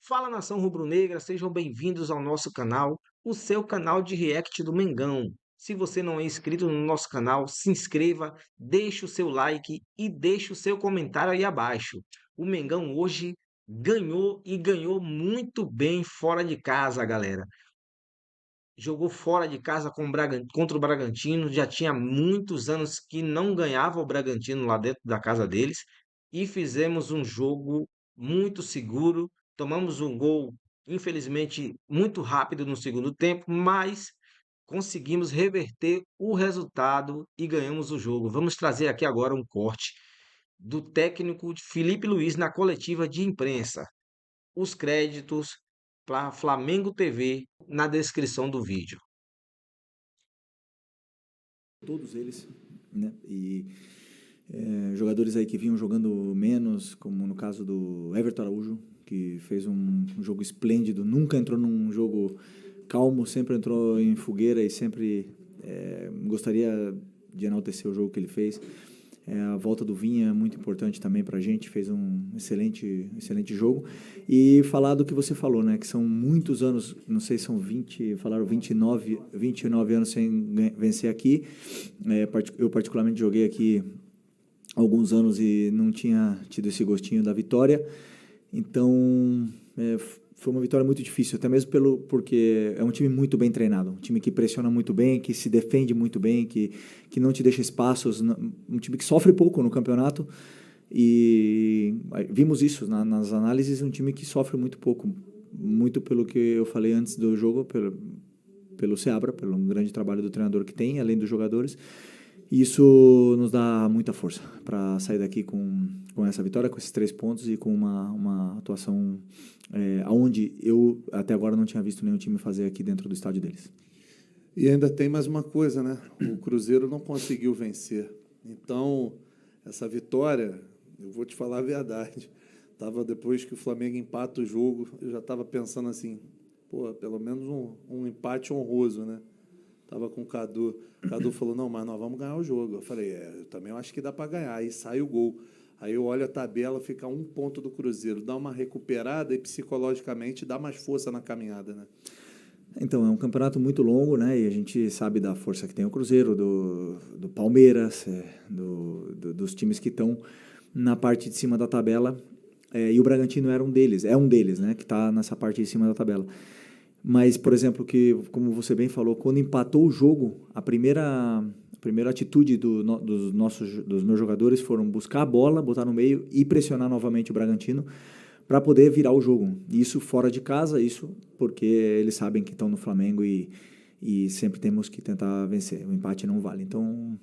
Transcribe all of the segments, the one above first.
Fala nação rubro-negra, sejam bem-vindos ao nosso canal, o seu canal de react do Mengão. Se você não é inscrito no nosso canal, se inscreva, deixe o seu like e deixe o seu comentário aí abaixo. O Mengão hoje ganhou e ganhou muito bem fora de casa, galera. Jogou fora de casa contra o Bragantino, já tinha muitos anos que não ganhava o Bragantino lá dentro da casa deles e fizemos um jogo muito seguro. Tomamos um gol, infelizmente, muito rápido no segundo tempo, mas conseguimos reverter o resultado e ganhamos o jogo. Vamos trazer aqui agora um corte do técnico Felipe Luiz na coletiva de imprensa. Os créditos para Flamengo TV na descrição do vídeo. Todos eles, né? Jogadores aí que vinham jogando menos, como no caso do Everton Araújo, que fez um jogo esplêndido, nunca entrou num jogo calmo, sempre entrou em fogueira e sempre gostaria de enaltecer o jogo que ele fez. A volta do Vinha é muito importante também para a gente, fez um excelente jogo. E falar do que você falou, né, que são muitos anos, não sei se são 20, falaram 29 anos sem vencer aqui. Eu particularmente joguei aqui alguns anos e não tinha tido esse gostinho da vitória. Então, foi uma vitória muito difícil, até mesmo porque é um time muito bem treinado, um time que pressiona muito bem, que se defende muito bem, que não te deixa espaços, um time que sofre pouco no campeonato. E vimos isso nas análises, um time que sofre muito pouco, muito pelo que eu falei antes do jogo, pelo Seabra, pelo grande trabalho do treinador que tem, além dos jogadores. E isso nos dá muita força para sair daqui com essa vitória, com esses 3 pontos e com uma atuação onde eu até agora não tinha visto nenhum time fazer aqui dentro do estádio deles. E ainda tem mais uma coisa, né? O Cruzeiro não conseguiu vencer. Então, essa vitória, eu vou te falar a verdade, depois que o Flamengo empata o jogo, eu já estava pensando assim, pelo menos um empate honroso, né? Tava com o Cadu. O Cadu falou, não, mas nós vamos ganhar o jogo. Eu falei, eu também acho que dá para ganhar. Aí sai o gol. Aí eu olho a tabela, fica 1 ponto do Cruzeiro. Dá uma recuperada e psicologicamente dá mais força na caminhada, né? Então, é um campeonato muito longo, né? E a gente sabe da força que tem o Cruzeiro, do Palmeiras, dos times que estão na parte de cima da tabela. E o Bragantino é um deles, né? Que está nessa parte de cima da tabela. Mas, por exemplo, como você bem falou, quando empatou o jogo, a primeira atitude dos meus jogadores foram buscar a bola, botar no meio e pressionar novamente o Bragantino para poder virar o jogo. Isso fora de casa, isso porque eles sabem que estão no Flamengo e sempre temos que tentar vencer. O empate não vale. Então,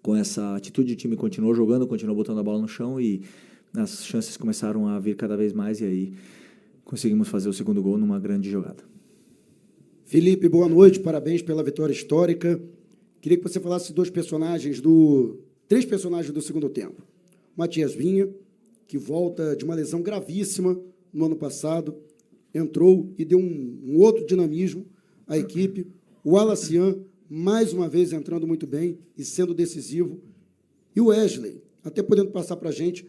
com essa atitude, o time continuou jogando, continuou botando a bola no chão e as chances começaram a vir cada vez mais e aí conseguimos fazer o segundo gol numa grande jogada. Felipe, boa noite, parabéns pela vitória histórica. Queria que você falasse três personagens do segundo tempo. Matias Vinha, que volta de uma lesão gravíssima no ano passado, entrou e deu um outro dinamismo à equipe. O Alacian, mais uma vez, entrando muito bem e sendo decisivo. E o Wesley, até podendo passar para a gente,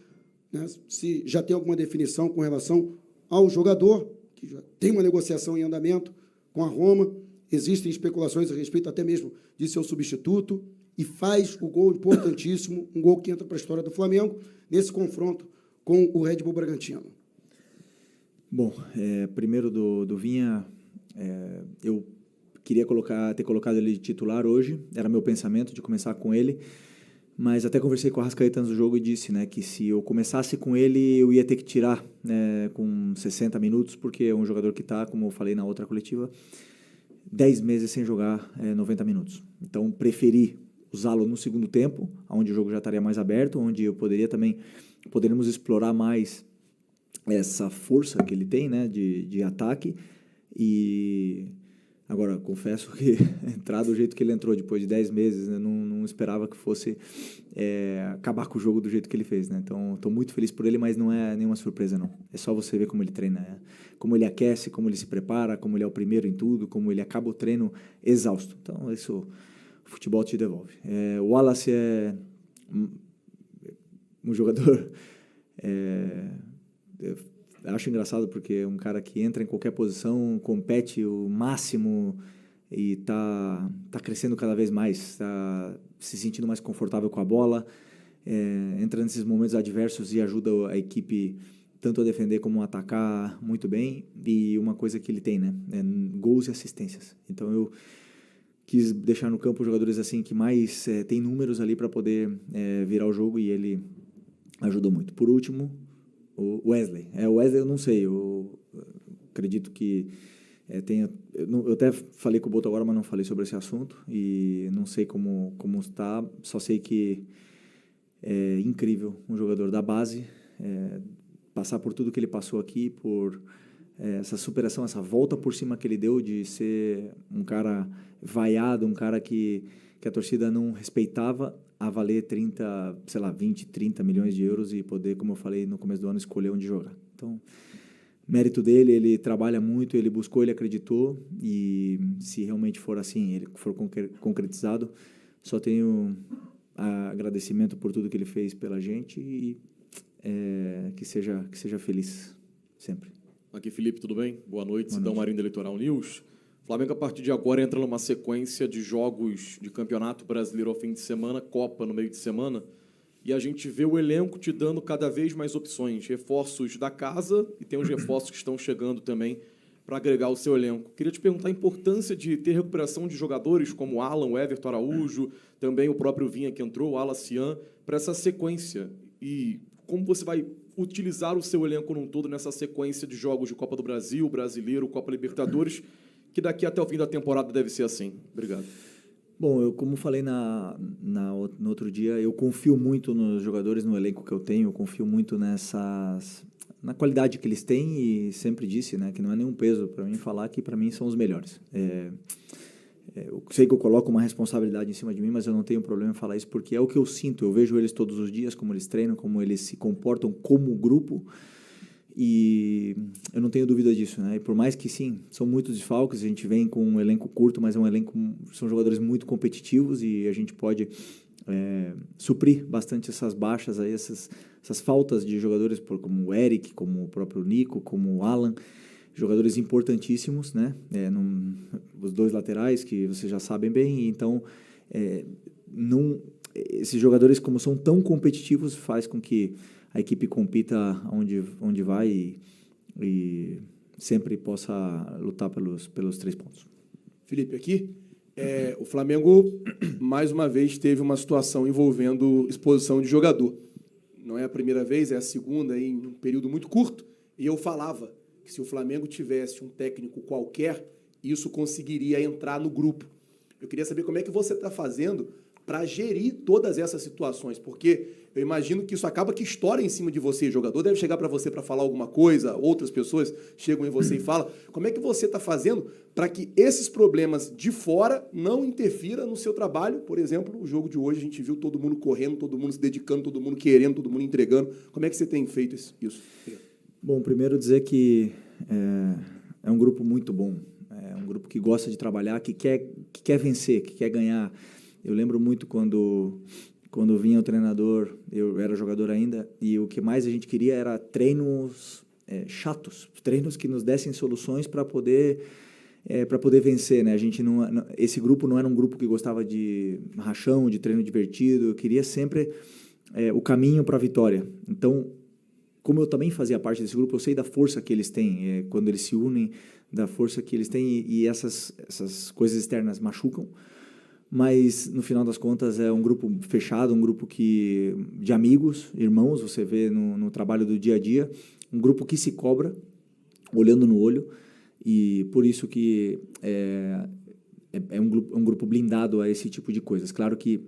né, se já tem alguma definição com relação ao jogador, que já tem uma negociação em andamento com a Roma, existem especulações a respeito até mesmo de seu substituto, e faz o gol importantíssimo, um gol que entra para a história do Flamengo, nesse confronto com o Red Bull Bragantino. Bom, primeiro do Vinha, eu queria ter colocado ele de titular hoje, era meu pensamento de começar com ele, mas até conversei com o Arrascaeta antes do jogo e disse, né, que se eu começasse com ele, eu ia ter que tirar com 60 minutos, porque é um jogador que está, como eu falei na outra coletiva, 10 meses sem jogar 90 minutos. Então, preferi usá-lo no segundo tempo, onde o jogo já estaria mais aberto, onde poderíamos explorar mais essa força que ele tem, né, de ataque. E agora, confesso que entrar do jeito que ele entrou depois de 10 meses, né, não esperava que fosse acabar com o jogo do jeito que ele fez, né? Então, estou muito feliz por ele, mas não é nenhuma surpresa, não. É só você ver como ele treina, como ele aquece, como ele se prepara, como ele é o primeiro em tudo, como ele acaba o treino exausto. Então, isso o futebol te devolve. O Wallace é um jogador acho engraçado porque é um cara que entra em qualquer posição, compete o máximo e tá crescendo cada vez mais, está se sentindo mais confortável com a bola, entra nesses momentos adversos e ajuda a equipe tanto a defender como a atacar muito bem. E uma coisa que ele tem, né, gols e assistências. Então eu quis deixar no campo jogadores assim que mais tem números ali para poder virar o jogo, e ele ajudou muito. Por último, o Wesley. O Wesley eu não sei, eu acredito que eu até falei com o Boto agora, mas não falei sobre esse assunto, e não sei como está, só sei que é incrível um jogador da base, passar por tudo que ele passou aqui, por essa superação, essa volta por cima que ele deu, de ser um cara vaiado, um cara que a torcida não respeitava, a valer 20, 30 milhões de euros e poder, como eu falei no começo do ano, escolher onde jogar. Então, mérito dele, ele trabalha muito, ele buscou, ele acreditou, e se realmente for assim, ele for concretizado, só tenho agradecimento por tudo que ele fez pela gente, e que seja feliz sempre. Aqui, Felipe, tudo bem? Boa noite, Boa Sidão noite. Marinho da Litoral News. Flamengo, a partir de agora, entra numa sequência de jogos de Campeonato Brasileiro ao fim de semana, Copa no meio de semana, e a gente vê o elenco te dando cada vez mais opções, reforços da casa, e tem os reforços que estão chegando também para agregar o seu elenco. Queria te perguntar a importância de ter recuperação de jogadores como o Alan, o Everton Araújo, também o próprio Vinha que entrou, o Alacian, para essa sequência. E como você vai utilizar o seu elenco num todo nessa sequência de jogos de Copa do Brasil, Brasileiro, Copa Libertadores, que daqui até o fim da temporada deve ser assim. Obrigado. Bom, eu, como falei no outro dia, eu confio muito nos jogadores, no elenco que eu tenho, eu confio muito na qualidade que eles têm, e sempre disse, né, que não é nenhum peso para mim falar que para mim são os melhores. Eu sei que eu coloco uma responsabilidade em cima de mim, mas eu não tenho problema em falar isso, porque é o que eu sinto. Eu vejo eles todos os dias, como eles treinam, como eles se comportam como grupo, e eu não tenho dúvida disso, né? E por mais que, sim, são muitos desfalques, a gente vem com um elenco curto, mas são jogadores muito competitivos, e a gente pode suprir bastante essas baixas, aí, essas faltas de jogadores como o Eric, como o próprio Nico, como o Alan, jogadores importantíssimos, né? Os dois laterais, que vocês já sabem bem. Então, esses jogadores, como são tão competitivos, faz com que a equipe compita onde vai e sempre possa lutar pelos 3 pontos. Felipe, aqui, o Flamengo, mais uma vez, teve uma situação envolvendo exposição de jogador. Não é a primeira vez, é a segunda, em um período muito curto, e eu falava que se o Flamengo tivesse um técnico qualquer, isso conseguiria entrar no grupo. Eu queria saber como é que você está fazendo para gerir todas essas situações, porque eu imagino que isso acaba que estoura em cima de você. O jogador deve chegar para você para falar alguma coisa, outras pessoas chegam em você e falam. Como é que você está fazendo para que esses problemas de fora não interfiram no seu trabalho? Por exemplo, o jogo de hoje, a gente viu todo mundo correndo, todo mundo se dedicando, todo mundo querendo, todo mundo entregando. Como é que você tem feito isso? Bom, primeiro dizer que é um grupo muito bom, é um grupo que gosta de trabalhar, que quer vencer, que quer ganhar. Eu lembro muito quando vinha o treinador, eu era jogador ainda, e o que mais a gente queria era treinos chatos, treinos que nos dessem soluções para poder vencer, né? A gente esse grupo não era um grupo que gostava de rachão, de treino divertido. Eu queria sempre o caminho para a vitória. Então, como eu também fazia parte desse grupo, eu sei da força que eles têm, quando eles se unem, da força que eles têm, e essas coisas externas machucam, mas no final das contas é um grupo fechado, um grupo de amigos, irmãos, você vê no trabalho do dia a dia, um grupo que se cobra, olhando no olho, e por isso que é um grupo blindado a esse tipo de coisas. Claro que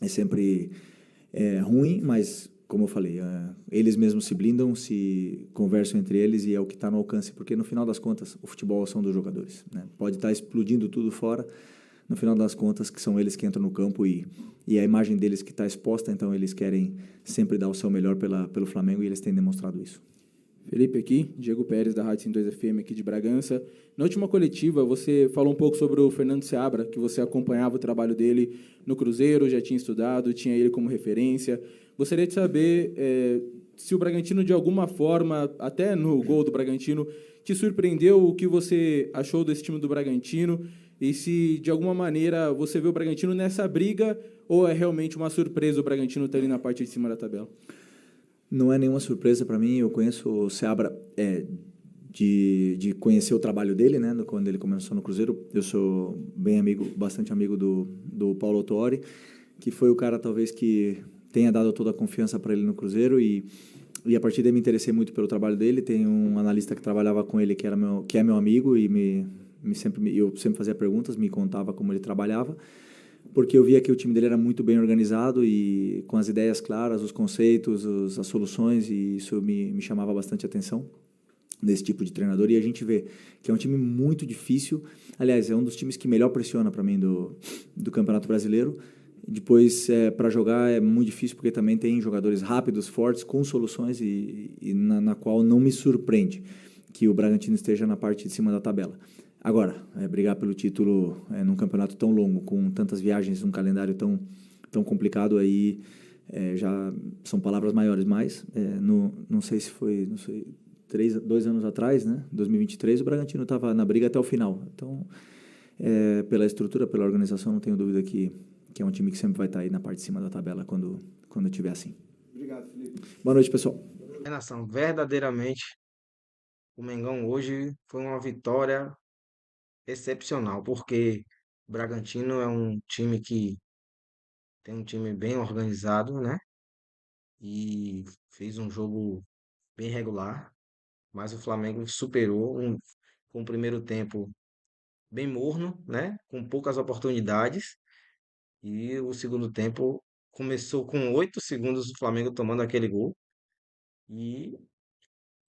é sempre ruim, mas como eu falei, eles mesmos se blindam, se conversam entre eles, e é o que está no alcance, porque no final das contas o futebol são dos jogadores, né? Pode estar explodindo tudo fora, no final das contas que são eles que entram no campo, e a imagem deles que está exposta, então eles querem sempre dar o seu melhor pelo Flamengo, e eles têm demonstrado isso. Felipe aqui, Diego Pérez da Rádio 102 FM aqui de Bragança. Na última coletiva, você falou um pouco sobre o Fernando Seabra, que você acompanhava o trabalho dele no Cruzeiro, já tinha estudado, tinha ele como referência. Gostaria de saber se o Bragantino, de alguma forma, até no gol do Bragantino, te surpreendeu, o que você achou desse time do Bragantino, e se, de alguma maneira, você vê o Bragantino nessa briga, ou é realmente uma surpresa o Bragantino estar ali na parte de cima da tabela? Não é nenhuma surpresa para mim. Eu conheço o Seabra de conhecer o trabalho dele, né? Quando ele começou no Cruzeiro. Eu sou bem amigo, bastante amigo do Paulo Autuori, que foi o cara talvez que tenha dado toda a confiança para ele no Cruzeiro, e a partir daí me interessei muito pelo trabalho dele. Tem um analista que trabalhava com ele que é meu amigo, e eu sempre fazia perguntas, me contava como ele trabalhava, porque eu via que o time dele era muito bem organizado e com as ideias claras, os conceitos, as soluções, e isso me chamava bastante atenção desse tipo de treinador. E a gente vê que é um time muito difícil. Aliás, é um dos times que melhor pressiona para mim do Campeonato Brasileiro. Depois, para jogar é muito difícil, porque também tem jogadores rápidos, fortes, com soluções, e na qual não me surpreende que o Bragantino esteja na parte de cima da tabela. Agora, brigar pelo título num campeonato tão longo, com tantas viagens, um calendário tão complicado, aí já são palavras maiores. Mas não sei se foi, 2 anos atrás, né, 2023, o Bragantino estava na briga até o final. Então, pela estrutura, pela organização, não tenho dúvida que é um time que sempre vai estar aí na parte de cima da tabela quando estiver assim. Obrigado, Felipe. Boa noite, pessoal. Nação, verdadeiramente, o Mengão hoje foi uma vitória excepcional, porque o Bragantino é um time que tem um time bem organizado, né? E fez um jogo bem regular, mas o Flamengo superou com o primeiro tempo bem morno, né? Com poucas oportunidades, e o segundo tempo começou com 8 segundos o Flamengo tomando aquele gol, e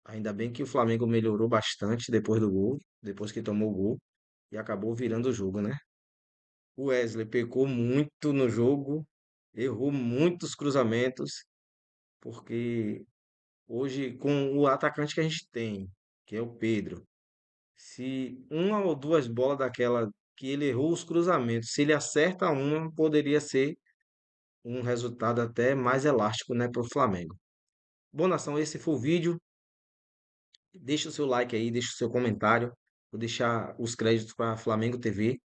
ainda bem que o Flamengo melhorou bastante depois do gol, depois que tomou o gol, e acabou virando o jogo, né? O Wesley pecou muito no jogo, errou muitos cruzamentos, porque hoje, com o atacante que a gente tem, que é o Pedro, se uma ou duas bolas daquela que ele errou os cruzamentos, se ele acerta uma, poderia ser um resultado até mais elástico, né, para o Flamengo. Bom, nação, esse foi o vídeo. Deixa o seu like aí, deixa o seu comentário. Vou deixar os créditos para Flamengo TV.